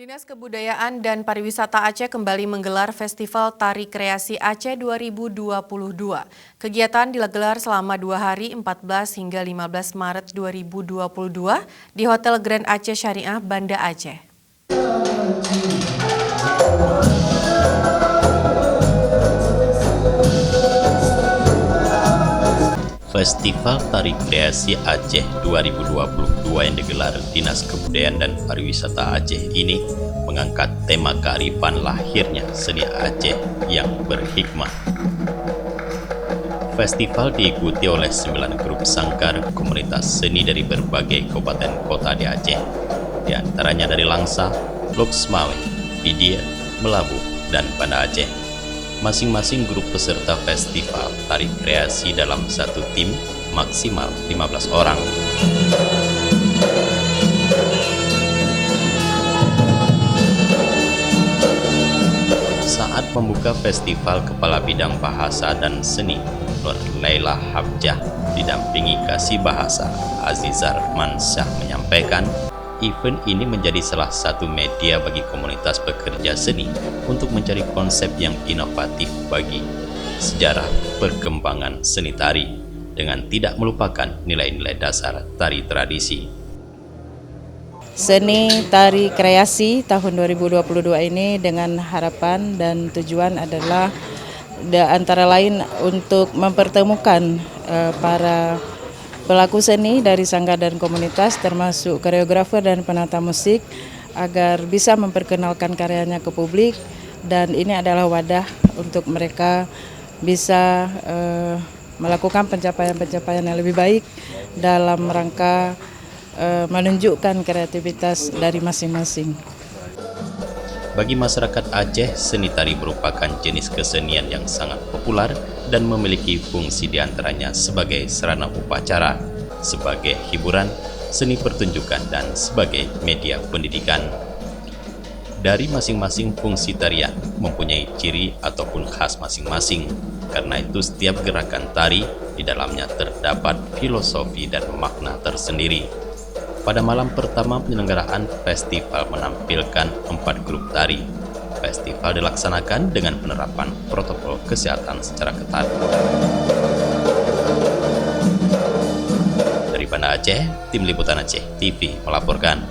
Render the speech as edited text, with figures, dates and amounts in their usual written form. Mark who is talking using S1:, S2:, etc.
S1: Dinas Kebudayaan dan Pariwisata Aceh kembali menggelar Festival Tari Kreasi Aceh 2022. Kegiatan digelar selama 2 hari 14 hingga 15 Maret 2022 di Hotel Grand Aceh Syariah Banda Aceh.
S2: Festival Tari Kreasi Aceh 2022 yang digelar Dinas Kebudayaan dan Pariwisata Aceh ini mengangkat tema kearifan lahirnya seni Aceh yang berhikmah. Festival diikuti oleh 9 grup sangkar komunitas seni dari berbagai kabupaten kota di Aceh, di antaranya dari Langsa, Lok Semawe, Pidia, Melabu, dan Banda Aceh. Masing-masing grup peserta festival tari kreasi dalam satu tim maksimal 15 orang. Saat membuka festival, Kepala Bidang Bahasa dan Seni Nur Laila Habjah didampingi Kasih Bahasa Azizar Mansyah menyampaikan, event ini menjadi salah satu media bagi komunitas pekerja seni untuk mencari konsep yang inovatif bagi sejarah perkembangan seni tari dengan tidak melupakan nilai-nilai dasar tari tradisi.
S3: Seni Tari Kreasi tahun 2022 ini dengan harapan dan tujuan adalah antara lain untuk mempertemukan para pelaku seni dari sanggar dan komunitas termasuk koreografer dan penata musik agar bisa memperkenalkan karyanya ke publik, dan ini adalah wadah untuk mereka bisa melakukan pencapaian-pencapaian yang lebih baik dalam rangka menunjukkan kreativitas dari masing-masing.
S2: Bagi masyarakat Aceh, seni tari merupakan jenis kesenian yang sangat populer dan memiliki fungsi diantaranya sebagai sarana upacara, sebagai hiburan, seni pertunjukan, dan sebagai media pendidikan. Dari masing-masing fungsi tarian mempunyai ciri ataupun khas masing-masing. Karena itu setiap gerakan tari di dalamnya terdapat filosofi dan makna tersendiri. Pada malam pertama penyelenggaraan festival menampilkan 4 grup tari. Festival dilaksanakan dengan penerapan protokol kesehatan secara ketat. Dari Banda Aceh, Tim Liputan Aceh TV melaporkan.